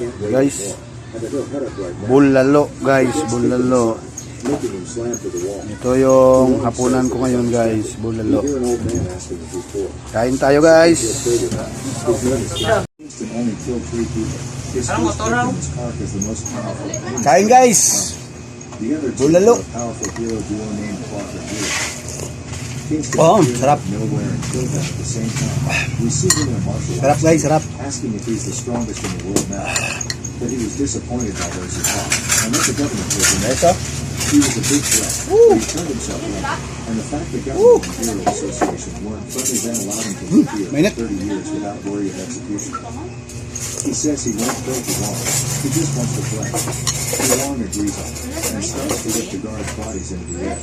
Guys, bulalo guys, bulalo. Ito yung hapunan ko ngayon guys, bulalo. Kain tayo guys. Kain guys. Bulalo. Oh, sarap. Sarap guys, sarap. But he was disappointed by those who talked. And let the government with him. He was a big threat. He turned himself in. And the fact that government and Bureau Association weren't friendly then allowed him to live here for 30 years without worry of execution. He says he won't break the law. He just wants to play. Long agrees on it and starts to lift the guards' bodies into the air.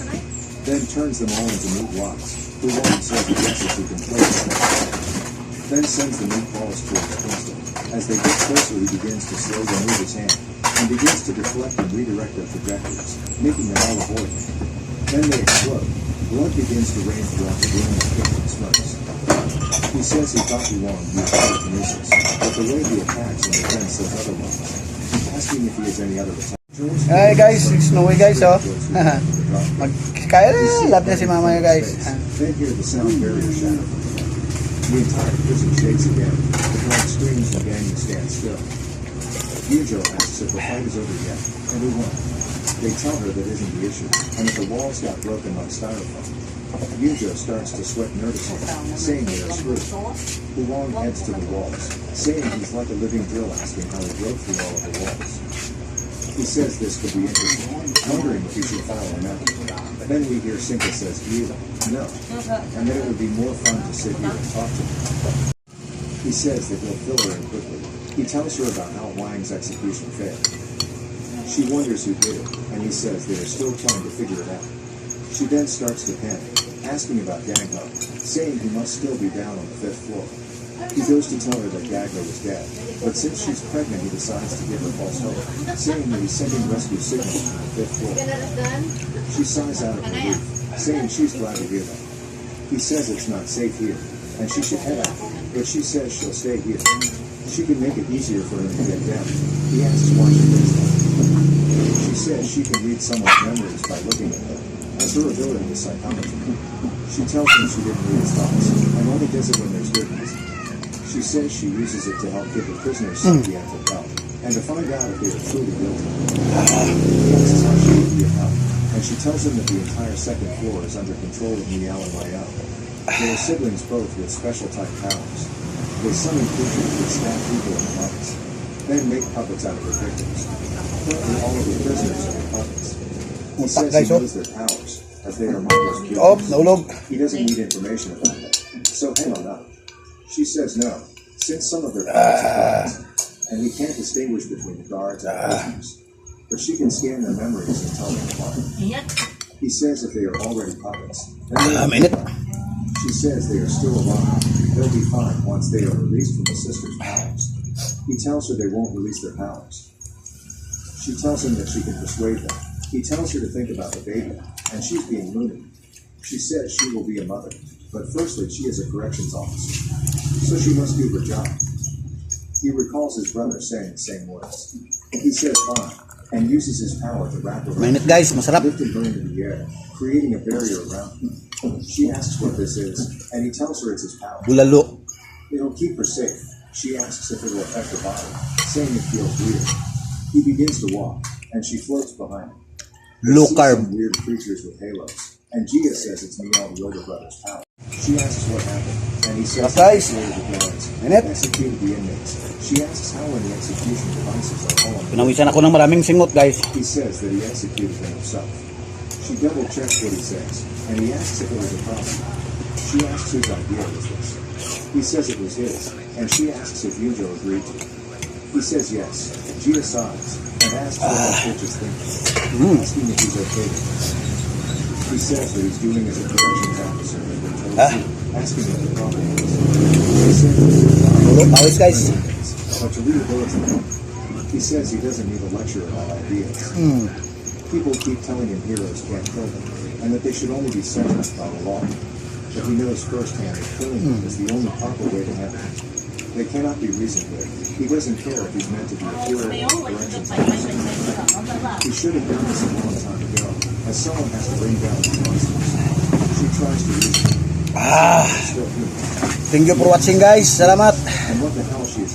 Then turns them all into meat blocks. Long says he guesses he can play them. Then sends the meat balls towards Princeton. As they get closer, he begins to slowly move his hand and begins to deflect and redirect their trajectories, making them all avoid him. Then they explode. Blood begins to rain throughout the room and kicking smokes. He says he thought he won used telekinesis, but the way he attacks and defends says otherwise. Asking if he has any other attack. Hey guys, it's Snowy guys, oh. Magkaya lap niya si mama niya guys. Then hear the sound barrier shatter. The entire prison shakes again. The crowd screams and Daniel stands still. Yujo asks if the fight is over yet, and who won. They tell her that isn't the issue, and that the walls got broken like styrofoam. Yujo starts to sweat nervously, saying they are screwed. Wulong heads to the walls, saying he's like a living drill, asking how he broke through all of the walls. He says this could be interesting, wondering if he should file a note. Then we hear Sinka says either no, and that it would be more fun to sit here and talk to him. He says that he'll fill her in quickly. He tells her about how Wang's execution failed. She wonders who did it, and he says they are still trying to figure it out. She then starts to panic, asking about Gaglo, saying he must still be down on the 5th floor. He goes to tell her that Gaglo is dead, but since she's pregnant, he decides to give her false hope, saying that he's sending rescue signals from the 5th floor. She sighs out of relief, saying she's glad to hear that. He says it's not safe here, and she should head out, but she says she'll stay here. She can make it easier for him to get down. He asks why she thinks that. She says she can read someone's memories by looking at them, as her ability is psychology. She tells him she didn't read his thoughts, and only does it when there's good reason. She says she uses it to help give the prisoners psychiatric help, and to find out if they are truly guilty. He asks how she would be of help, and she tells him that the entire 2nd floor is under control of Miao and Liao. They are siblings both with special type powers. They summon creatures that stab people in the puppets, then make puppets out of their victims. Currently all of the prisoners are puppets. He says he knows their powers, as they are Marco's pupils. He doesn't need information about them, so hang on up. She says no, since some of their puppets are puppets, and he can't distinguish between the guards and prisoners. But she can scan their memories and tell them apart. He says if they are already puppets, then she says they are still alive. They'll be fine once they are released from the sister's powers. He tells her they won't release their powers. She tells him that she can persuade them. He tells her to think about the baby, and she's being loony. She says she will be a mother, but firstly she is a corrections officer, so she must do her job. He recalls his brother saying the same words. He says fine, and uses his power to wrap around her, lifting her into the air, creating a barrier around her. She asks what this is, and he tells her it's his power. Bulalo. It'll keep her safe. She asks if it will affect her body, saying it feels weird. He begins to walk, and she floats behind him. Low carb. Some weird creatures with halos, and Gia says it's Miao the older brother's power. She asks what happened, and he says the guards executed the inmates. She asks how when the execution devices are all. Pinawisan ako ng maraming singot guys. He says that he executed them himself. She double checks what he says, and he asks if it was a problem. She asks whose idea was this. He says it was his, and she asks if Yujo agreed to it. He says yes. Gia sighs, and asks what the bitch is thinking, asking if he's okay with this. He says that he's doing as a corrections officer and been told to, asking what the problem is. He says that but to rehabilitate him. He says he doesn't need a lecture about ideas. People keep telling him heroes can't kill them, and that they should only be sentenced by the law. But he knows firsthand that killing them is the only proper way to heaven. They cannot be reasoned with. He doesn't care if he's meant to be a hero or corrections officer. He should have done this a long time ago, as someone has to bring down these monsters. She tries to reason. Ah, Still human. thank you for watching guys. Salamat. And what the hell she is